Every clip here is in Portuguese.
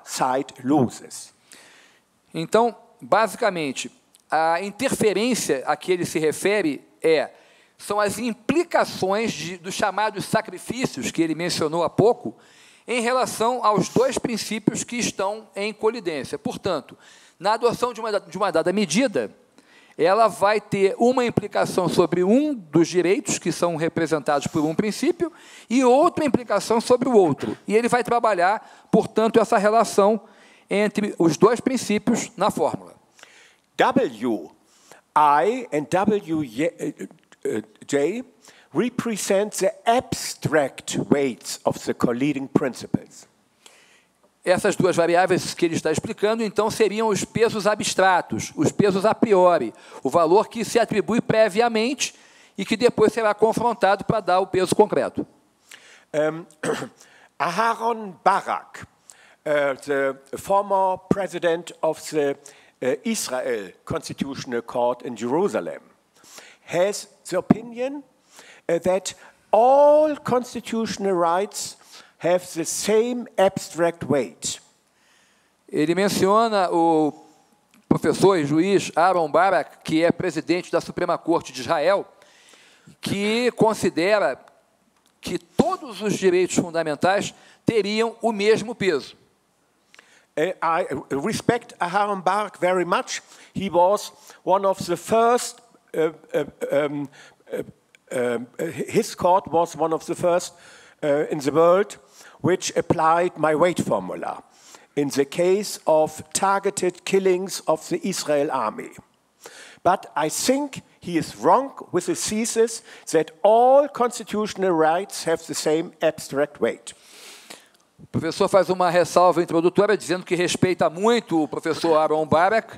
side loses. Então, basicamente, a interferência a que ele se refere são as implicações dos chamados sacrifícios, que ele mencionou há pouco, em relação aos dois princípios que estão em colidência. Portanto, na adoção de uma dada medida, ela vai ter uma implicação sobre um dos direitos, que são representados por um princípio, e outra implicação sobre o outro. E ele vai trabalhar, portanto, essa relação entre os dois princípios na fórmula. W, I, and W, J represent the abstract weights of the colliding principles. Essas duas variáveis que ele está explicando, então, seriam os pesos abstratos, os pesos a priori, o valor que se atribui previamente e que depois será confrontado para dar o peso concreto. Aharon Barak, the former president of the Israel Constitutional Court in Jerusalem, has the opinion that all constitutional rights have the same abstract weight. Ele menciona o professor e juiz Aaron Barak, que é presidente da Suprema Corte de Israel, que considera que todos os direitos fundamentais teriam o mesmo peso. I respect Aharon Barak very much. He was one of the first, his court was one of the first in the world which applied my weight formula in the case of targeted killings of the Israel army. But I think he is wrong with the thesis that all constitutional rights have the same abstract weight. O professor faz uma ressalva introdutória dizendo que respeita muito o professor Aaron Barak,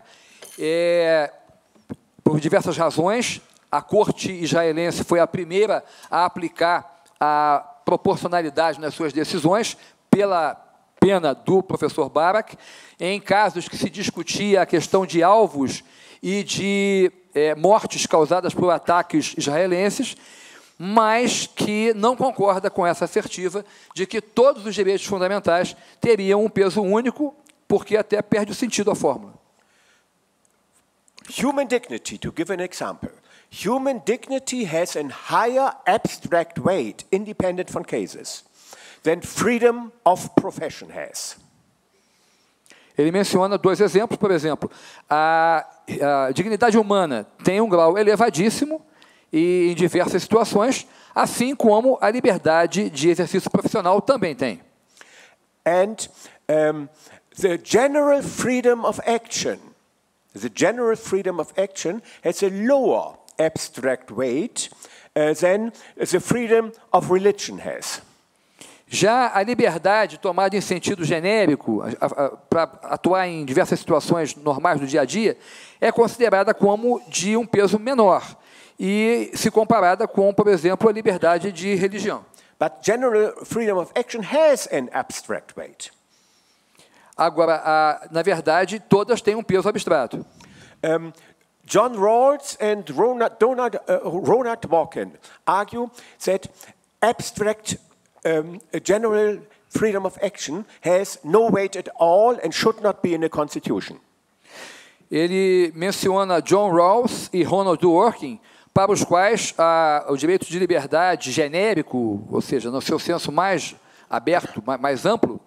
por diversas razões. A corte israelense foi a primeira a aplicar a proporcionalidade nas suas decisões, pela pena do professor Barak, em casos que se discutia a questão de alvos e de mortes causadas por ataques israelenses, mas que não concorda com essa assertiva de que todos os direitos fundamentais teriam um peso único, porque até perde o sentido a fórmula. Human dignity, to give an example. Human dignity has a higher abstract weight, independent from cases, than freedom of profession has. Ele menciona dois exemplos, por exemplo, a dignidade humana tem um grau elevadíssimo e em diversas situações, assim como a liberdade de exercício profissional também tem. And the general freedom of action has a lower abstract weight than the freedom of religion has. Já a liberdade tomada em sentido genérico, para atuar em diversas situações normais do dia a dia, é considerada como de um peso menor, e se comparada com, por exemplo, a liberdade de religião. But general freedom of action has an abstract weight. Agora, na verdade, todas têm um peso abstrato. John Rawls and Ronald Dworkin argue that abstract general freedom of action has no weight at all and should not be in a constitution. Ele menciona John Rawls e Ronald Dworkin, para os quais o direito de liberdade genérico, ou seja, no seu senso mais aberto, mais amplo,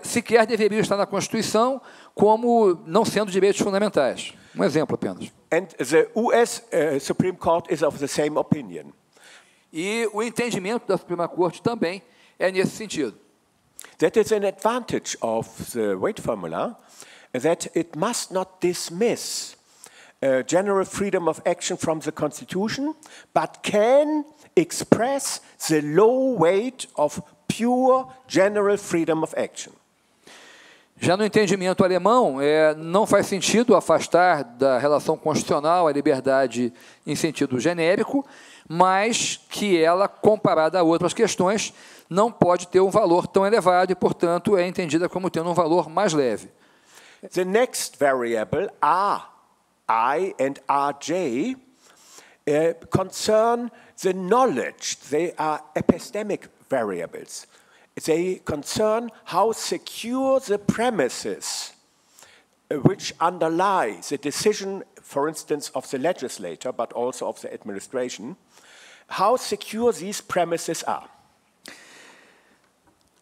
sequer deveria estar na Constituição como não sendo direitos fundamentais. Um exemplo apenas. And the US Supreme Court is of the same opinion. E o entendimento da Suprema Corte também é nesse sentido. That is an advantage of the weight formula, that it must not dismiss general freedom of action from the Constitution, but can express the low weight of pure general freedom of action. Já no entendimento alemão, não faz sentido afastar da relação constitucional a liberdade em sentido genérico, mas que ela, comparada a outras questões, não pode ter um valor tão elevado e, portanto, é entendida como tendo um valor mais leve. The next variable, I and RJ, concern the knowledge. They are epistemic variables. they concern how secure the premises which underlie the decision, for instance, of the legislator, but also of the administration, how secure these premises are.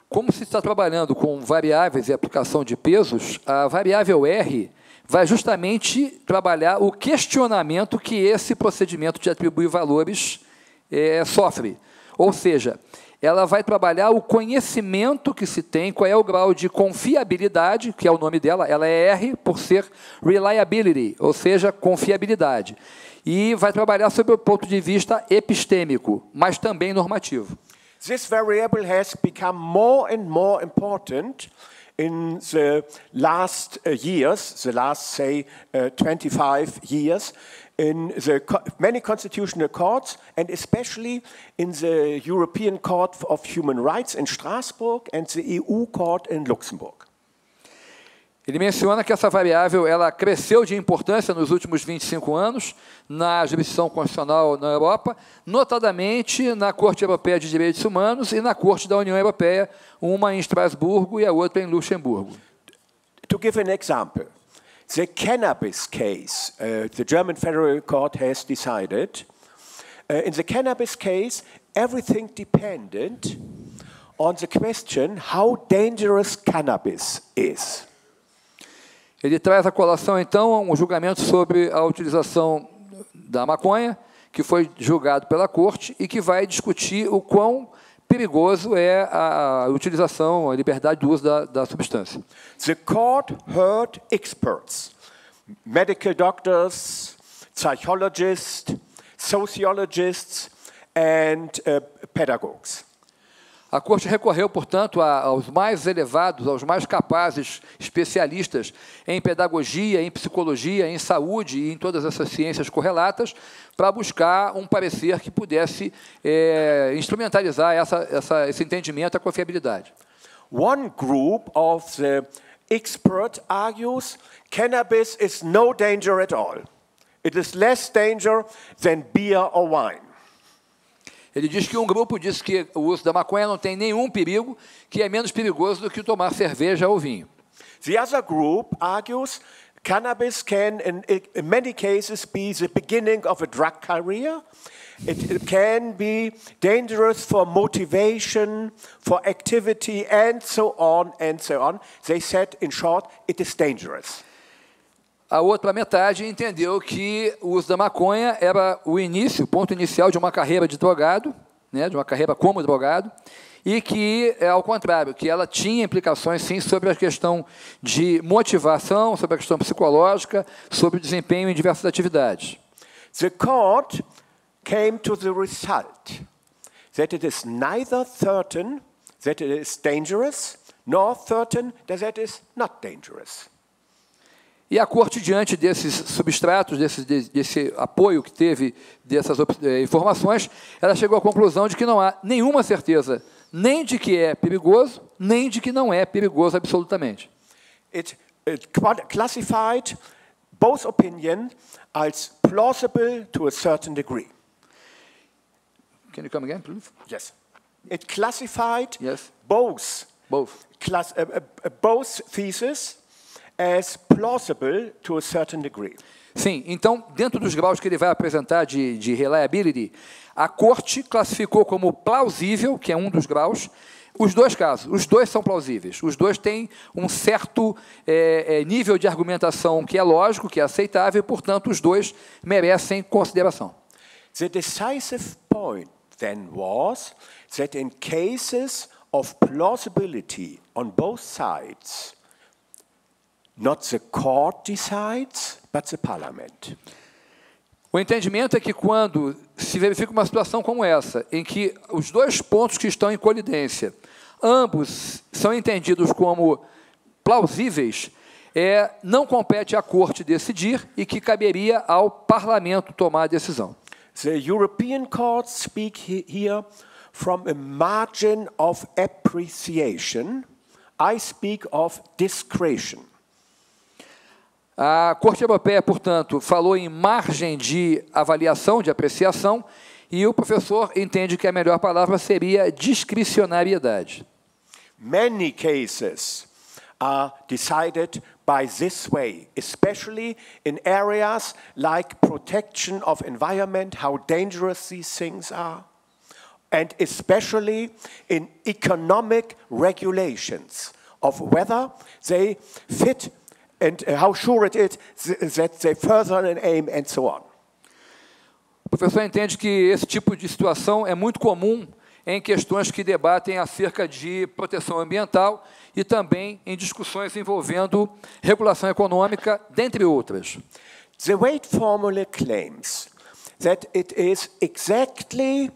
Como se está trabalhando com variáveis e aplicação de pesos, a variável R vai justamente trabalhar o questionamento que esse procedimento de atribuir valores sofre. Ou seja, ela vai trabalhar o conhecimento que se tem, qual é o grau de confiabilidade, que é o nome dela, ela é R por ser reliability, ou seja, confiabilidade. E vai trabalhar sob o ponto de vista epistêmico, mas também normativo. This variable has become more and more important in the last years, the last, say, 25 years, in the many constitutional courts, and especially in the European Court of Human Rights in Strasbourg and the EU Court in Luxembourg. Ele menciona que essa variável ela cresceu de importância nos últimos 25 anos na jurisdição constitucional na Europa, notadamente na Corte Europeia de Direitos Humanos e na Corte da União Europeia, uma em Estrasburgo e a outra em Luxemburgo. To give an example, the cannabis case, the German Federal Court has decided, in the cannabis case, everything depended on the question how dangerous cannabis is. Ele traz à colação, então, um julgamento sobre a utilização da maconha, que foi julgado pela Corte e que vai discutir o quão perigoso é a utilização, a liberdade do uso da substância. The court heard experts, medical doctors, psychologists, sociologists and pedagogues. A Corte recorreu, portanto, aos mais elevados, aos mais capazes especialistas em pedagogia, em psicologia, em saúde e em todas essas ciências correlatas, para buscar um parecer que pudesse instrumentalizar esse entendimento, a confiabilidade. One group of the experts argues cannabis is no danger at all. It is less danger than beer or wine. Ele diz que um grupo diz que o uso da maconha não tem nenhum perigo, que é menos perigoso do que tomar cerveja ou vinho. The other group argues cannabis can, in many cases, be the beginning of a drug career. It can be dangerous for motivation, for activity, and so on and so on. They said, in short, it is dangerous. A outra metade entendeu que o uso da maconha era o início, o ponto inicial de uma carreira de drogado, né, de uma carreira como drogado, e que, ao contrário, que ela tinha implicações, sim, sobre a questão de motivação, sobre a questão psicológica, sobre o desempenho em diversas atividades. The court came to the result that it is neither certain that it is dangerous, nor certain that it is not dangerous. E a Corte, diante desses substratos, desse apoio que teve, dessas informações, ela chegou à conclusão de que não há nenhuma certeza nem de que é perigoso, nem de que não é perigoso absolutamente. It classified both opinions as plausible to a certain degree. Can you come again, please? Yes. It classified Yes. both theses as plausible to a certain degree. Sim, então, dentro dos graus que ele vai apresentar de reliability, a Corte classificou como plausível, que é um dos graus, os dois casos. Os dois são plausíveis. Os dois têm um certo nível de argumentação que é lógico, que é aceitável, e, portanto, os dois merecem consideração. The decisive point, then, was that in cases of plausibility on both sides, not the court decides, but the parliament. O entendimento é que quando se verifica uma situação como essa, em que os dois pontos que estão em colidência, ambos são entendidos como plausíveis, não compete à Corte decidir e que caberia ao parlamento tomar a decisão. The European courts speak here from a margin of appreciation. I speak of discretion. A Corte Europeia, portanto, falou em margem de avaliação, de apreciação, e o professor entende que a melhor palavra seria discricionariedade. Many cases are decided by this way, especially in areas like protection of environment, how dangerous these things are, and especially in economic regulations of whether they fit and how sure it is that they further an aim and so on. O professor entende que esse tipo de situação é muito comum em questões que debatem acerca de proteção ambiental e também em discussões envolvendo regulação econômica, dentre outras. The weight formula claims that it is exactly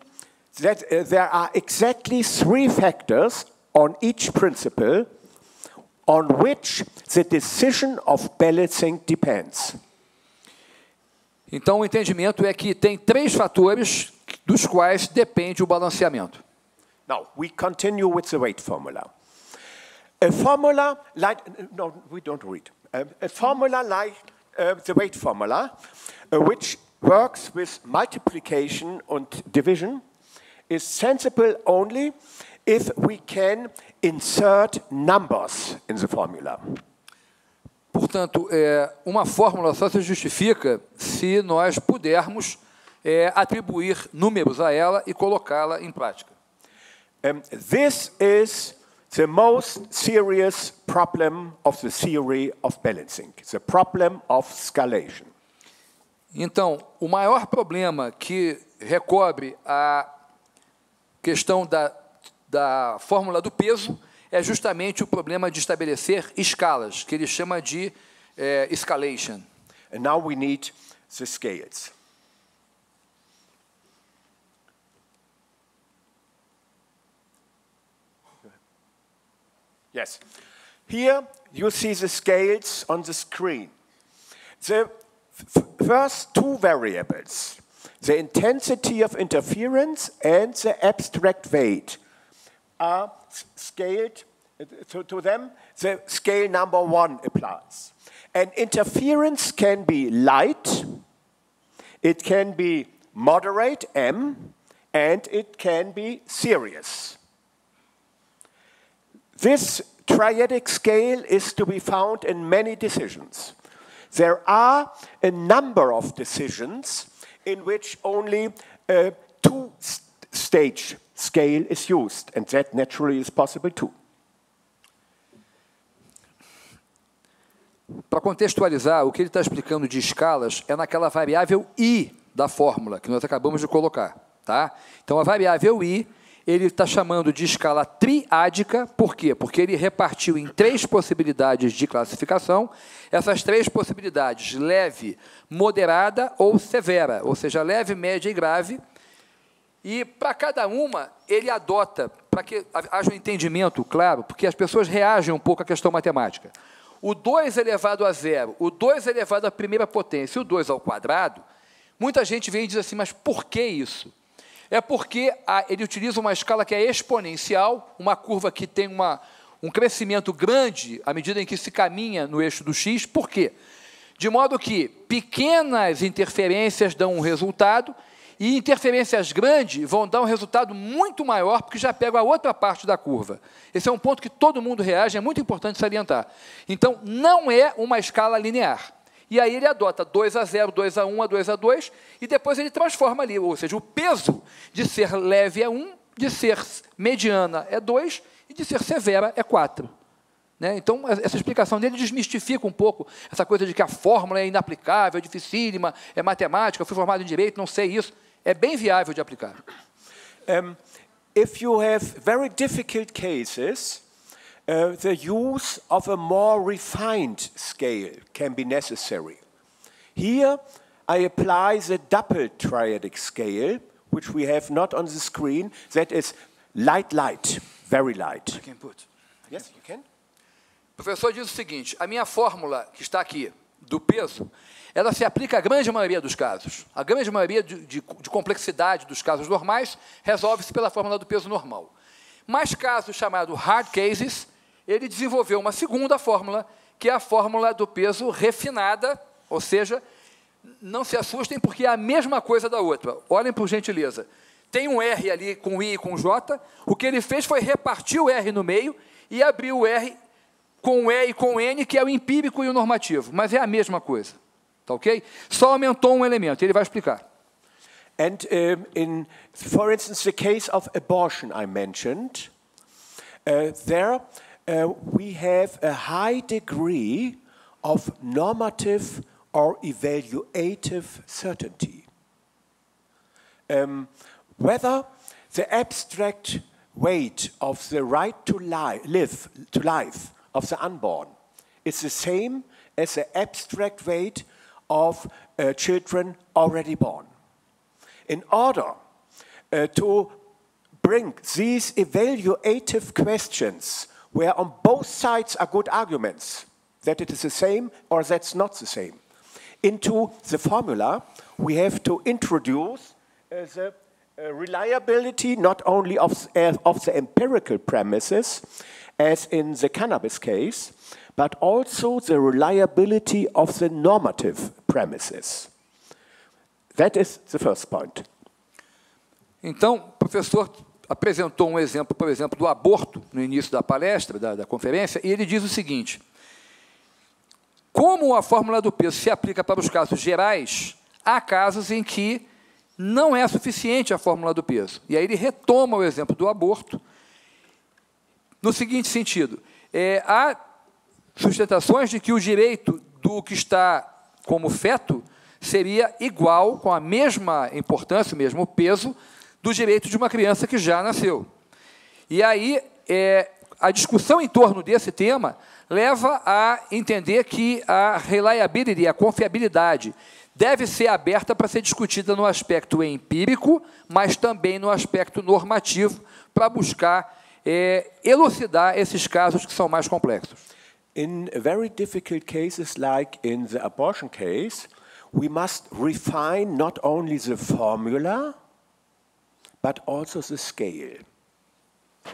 that there are exactly 3 factors on each principle on which the decision of balancing depends. Então, o entendimento é que tem 3 fatores dos quais depende o balanceamento. Now, we continue with the weight formula. A formula like, no, we don't read. A formula like the weight formula, which works with multiplication and division, is sensible only if we can insert numbers in the formula. Portanto, uma fórmula só se justifica se nós pudermos atribuir números a ela e colocá-la em prática. This is the most serious problem of the theory of balancing, the problem of scalation. Então, o maior problema que recobre a questão da fórmula do peso é justamente o problema de estabelecer escalas, que ele chama de escalation. And now we need the scales. Yes. Here you see the scales on the screen. The first 2 variables, the intensity of interference and the abstract weight, are scaled to them. The scale number 1 applies. And interference can be light, it can be moderate, M, and it can be serious. This triadic scale is to be found in many decisions. There are a number of decisions in which only a 2-stage scale is used, and that naturally is possible too. Para contextualizar, o que ele está explicando de escalas é naquela variável I da fórmula, que nós acabamos de colocar. Tá? Então, a variável I, ele está chamando de escala triádica, por quê? Porque ele repartiu em 3 possibilidades de classificação, essas 3 possibilidades, leve, moderada ou severa, ou seja, leve, média e grave, e para cada uma ele adota, para que haja um entendimento claro, porque as pessoas reagem um pouco à questão matemática. O 2 elevado a 0, o 2 elevado à primeira potência e o 2 ao quadrado, muita gente vem e diz assim, mas por que isso? É porque ele utiliza uma escala que é exponencial, uma curva que tem um crescimento grande à medida em que se caminha no eixo do x. Por quê? De modo que pequenas interferências dão um resultado e interferências grandes vão dar um resultado muito maior porque já pegam a outra parte da curva. Esse é um ponto que todo mundo reage, é muito importante salientar. Então, não é uma escala linear. E aí ele adota 2 a 0, 2 a 1, a 2 a 2, e depois ele transforma ali, ou seja, o peso de ser leve é 1, de ser mediana é 2, e de ser severa é 4. Né? Então, essa explicação dele desmistifica um pouco essa coisa de que a fórmula é inaplicável, é dificílima, é matemática, eu fui formado em Direito, não sei isso. É bem viável de aplicar. If you have very difficult cases, the use of a more refined scale can be necessary. Here, I apply the double triadic scale, which we have not on the screen, that is light, light, very light. I can put. Yes, you can. O professor diz o seguinte, a minha fórmula que está aqui, do peso, ela se aplica à grande maioria dos casos. A grande maioria de complexidade dos casos normais resolve-se pela fórmula do peso normal. Mas casos chamados hard cases, ele desenvolveu uma segunda fórmula, que é a fórmula do peso refinada, ou seja, não se assustem porque é a mesma coisa da outra. Olhem por gentileza. tem um R ali com I e com J, o que ele fez foi repartir o R no meio e abrir o R com o E e com o N, que é o empírico e o normativo, mas é a mesma coisa, tá ok? Só aumentou um elemento, ele vai explicar. And for instance, the case of abortion I mentioned, there we have a high degree of normative or evaluative certainty. Whether the abstract weight of the right to life of the unborn is the same as the abstract weight of children already born. In order to bring these evaluative questions, where on both sides are good arguments, that it is the same or that's not the same, into the formula, we have to introduce the reliability not only of the empirical premises, as in the cannabis case, but also the reliability of the normative premises. That is the first point. Então, o professor apresentou um exemplo, por exemplo, do aborto no início da palestra, da conferência, e ele diz o seguinte: como a fórmula do peso se aplica para os casos gerais, há casos em que não é suficiente a fórmula do peso. E aí ele retoma o exemplo do aborto no seguinte sentido: há sustentações de que o direito do que está como feto seria igual, com a mesma importância, o mesmo peso, do direito de uma criança que já nasceu. E aí, a discussão em torno desse tema leva a entender que a reliability, a confiabilidade, deve ser aberta para ser discutida no aspecto empírico, mas também no aspecto normativo, para buscar elucidar esses casos que são mais complexos. In very difficult cases, like in the abortion case, we must refine not only the formula, but also the scale.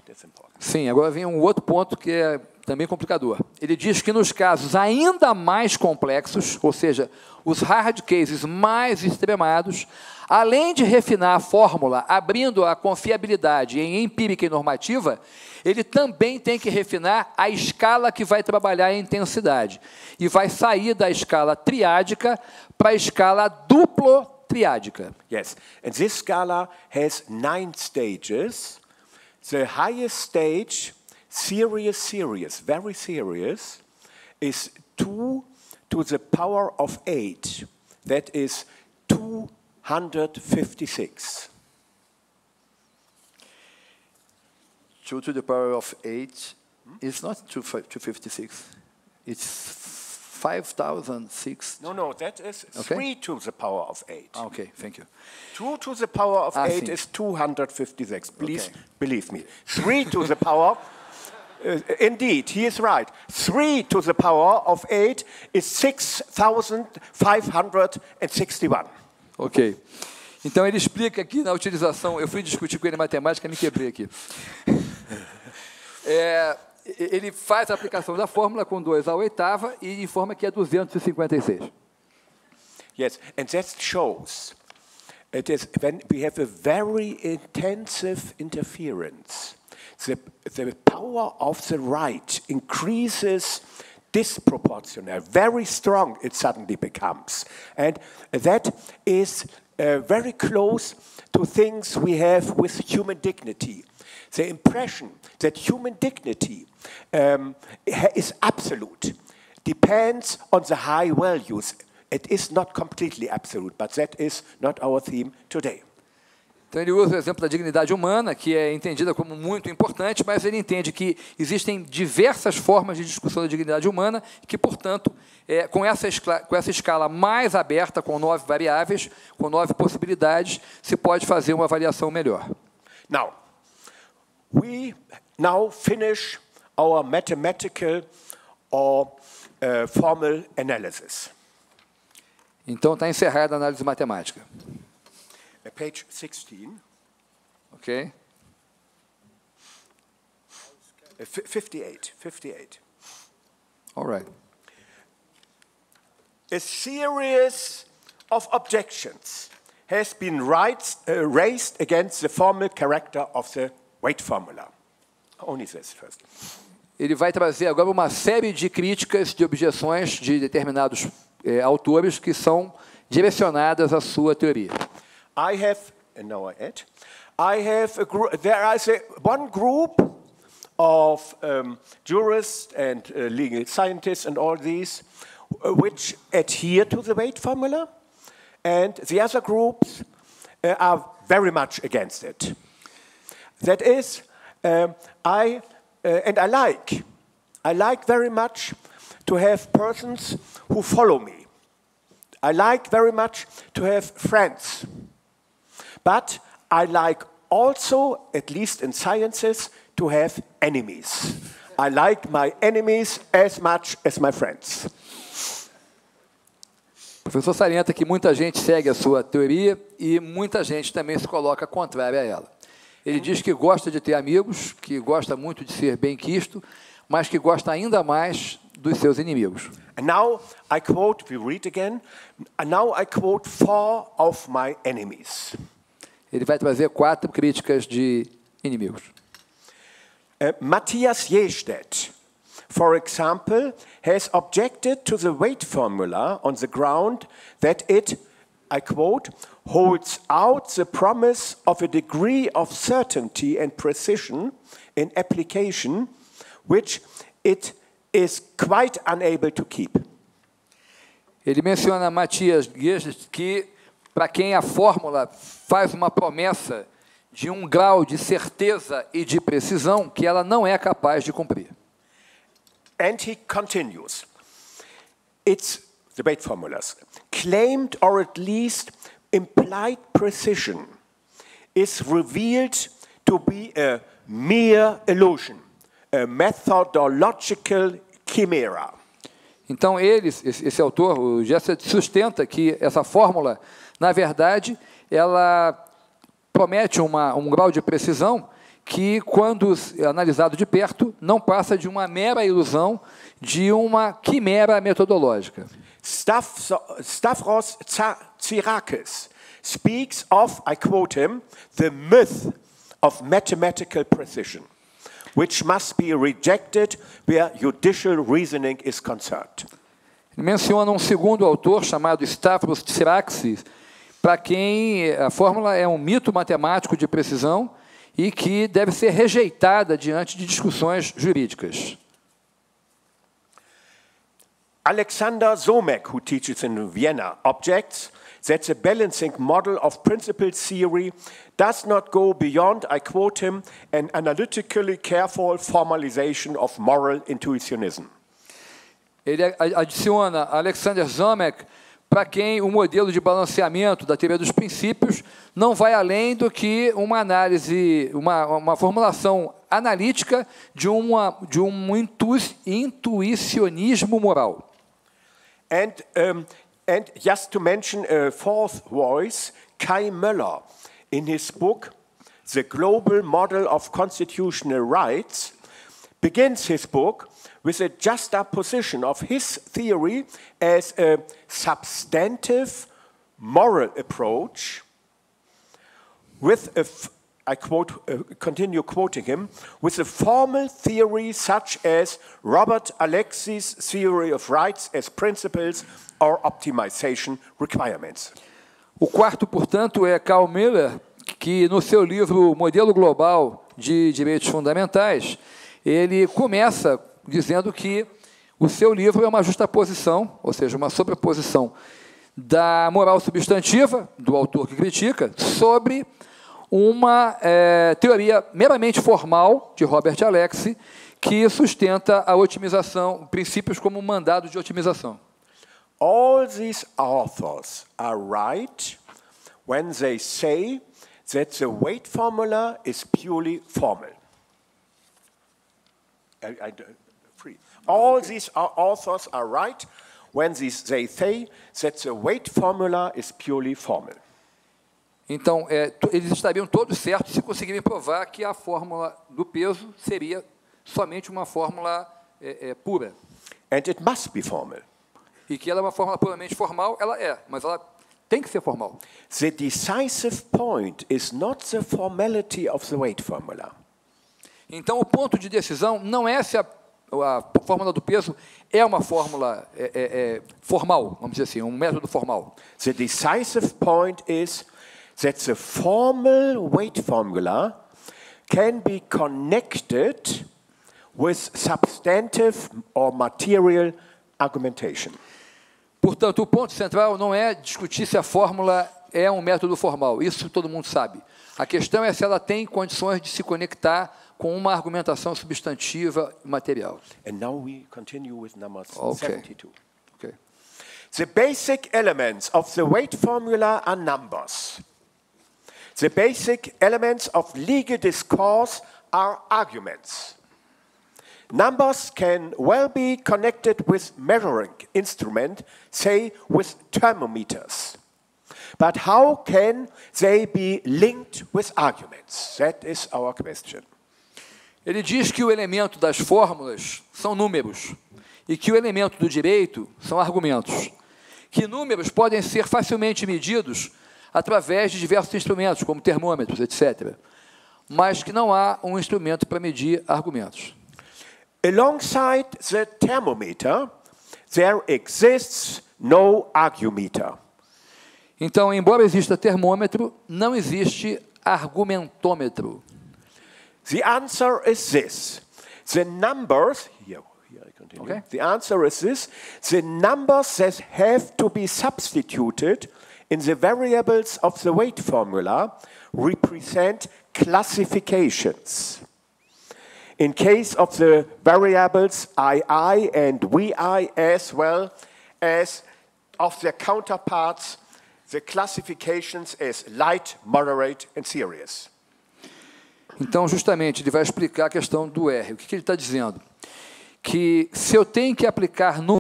That's important. Sim, agora vem um outro ponto que é também complicador. Ele diz que nos casos ainda mais complexos, ou seja, os hard cases mais extremados, além de refinar a fórmula, abrindo a confiabilidade em empírica e normativa, ele também tem que refinar a escala que vai trabalhar a intensidade. E vai sair da escala triádica para a escala duplo-triádica. Yes, and this scala has 9 stages. The highest stage, serious, very serious, is 2 to the power of 8. That is 256. 2 to the power of 8 is not 256. It's 5,006. No, that is 3 to the power of 8. Okay, thank you. 2 to the power of 8 sim. is 256. Please Okay. believe me. 3 to the power, indeed, he is right. 3 to the power of 8 is 6,561. Ok. Então, ele explica aqui na utilização, eu fui discutir com ele matemática, me quebrei aqui. Ele faz a aplicação da fórmula com 2 à oitava e informa que é 256. Yes, and that shows it is when we have a very intensive interference, the power of the right increases disproportional, very strong it suddenly becomes. And that is very close to things we have with human dignity. The impression that human dignity is absolute depends on the high values. It is not completely absolute, but that is not our theme today. Então, ele usa o exemplo da dignidade humana, que é entendida como muito importante, mas ele entende que existem diversas formas de discussão da dignidade humana, que, portanto, com essa escala mais aberta, com 9 variáveis, com 9 possibilidades, se pode fazer uma avaliação melhor. Now, we now finish our mathematical or formal analysis. Então, está encerrada a análise matemática. Page 16. Ok? 58. All right. A series of objections has been raised against the formal character of the weight formula. Only this first. Ele vai trazer agora uma série de críticas, de objeções de determinados autores que são direcionadas à sua teoria. There is one group of jurists and legal scientists and all these which adhere to the weight formula, and the other groups are very much against it. That is, I like very much to have persons who follow me. I like very much to have friends. But I like also, at least in sciences, to have enemies. I like my enemies as much as my friends. O professor salienta que muita gente segue a sua teoria e muita gente também se coloca contrária a ela. Ele diz que gosta de ter amigos, que gosta muito de ser bem-quisto, mas que gosta ainda mais dos seus inimigos. And now I quote, we read again, and now I quote 4 of my enemies. Ele vai trazer 4 críticas de inimigos. Matthias Jestedt, for example, has objected to the weight formula on the ground that it, I quote, holds out the promise of a degree of certainty and precision in application, which it is quite unable to keep. Ele menciona Matthias Jestedt que, para quem a fórmula faz uma promessa de um grau de certeza e de precisão que ela não é capaz de cumprir. And he continues, it's the weight formulas, claimed or at least implied precision is revealed to be a mere illusion, a methodological chimera. Então, esse autor, o Jestedt, sustenta que essa fórmula, na verdade, ela promete um grau de precisão que, quando analisado de perto, não passa de uma mera ilusão, de uma quimera metodológica. Stavros Tsirakis speaks of, I quote him, the myth of mathematical precision, which must be rejected where judicial reasoning is concerned. Ele menciona um segundo autor chamado Stavros Tsirakis, para quem a fórmula é um mito matemático de precisão e que deve ser rejeitada diante de discussões jurídicas. Alexander Somek, who teaches in Vienna, objects that the balancing model of principal theory does not go beyond, I quote him, an analytically careful formalization of moral intuitionism. Ele adiciona Alexander Somek, para quem o modelo de balanceamento da teoria dos princípios não vai além do que uma análise, uma formulação analítica de um intuicionismo moral. And just to mention a fourth voice, Kai Möller, in his book, The Global Model of Constitutional Rights, begins his book with a juxtaposition of his theory as a substantive moral approach with I quote, continue quoting him, with a formal theory such as Robert Alexi's theory of rights as principles or optimization requirements. O quarto, portanto, é Karl Miller, que no seu livro Modelo Global de Direitos Fundamentais, ele começa dizendo que o seu livro é uma justaposição, ou seja, uma sobreposição da moral substantiva, do autor que critica, sobre uma teoria meramente formal de Robert Alexy, que sustenta a otimização, princípios como mandado de otimização. All these authors are right when they say that the weight formula is purely formal. All these authors are right when they say that the weight formula is purely formal. Então, eles estariam todos certos se conseguirem provar que a fórmula do peso seria somente uma fórmula pura. And it must be formal. E que ela é uma fórmula puramente formal, ela é, mas ela Tem que ser formal. The decisive point is not the formality of the weight formula. Então, o ponto de decisão não é se a fórmula do peso é uma fórmula formal, vamos dizer assim, um método formal. The decisive point is that the formal weight formula can be connected with substantive or material argumentation. Portanto, o ponto central não é discutir se a fórmula é um método formal, isso todo mundo sabe. A questão é se ela tem condições de se conectar com uma argumentação substantiva e material. And now we continue with number Okay. 72. Okay. The basic elements of the weight formula are numbers. The basic elements of legal discourse are arguments. Numbers can well be connected with measuring instrument, say with thermometers. But how can they be linked with arguments? That is our question. Ele diz que o elemento das fórmulas são números e que o elemento do direito são argumentos. Que números podem ser facilmente medidos através de diversos instrumentos, como termômetros, etc. Mas que não há um instrumento para medir argumentos. Alongside the thermometer, there exists no argumeter. Então, embora exista termômetro, não existe argumentômetro. The answer is this. The numbers, here I continue. Okay. The answer is this. The numbers that have to be substituted in the variables of the weight formula represent classifications. In case of the variables II and VI, as well as of their counterparts, the classifications as light, moderate, and serious. Então, justamente, ele vai explicar a questão do R. O que ele está dizendo? Que se eu tenho que aplicar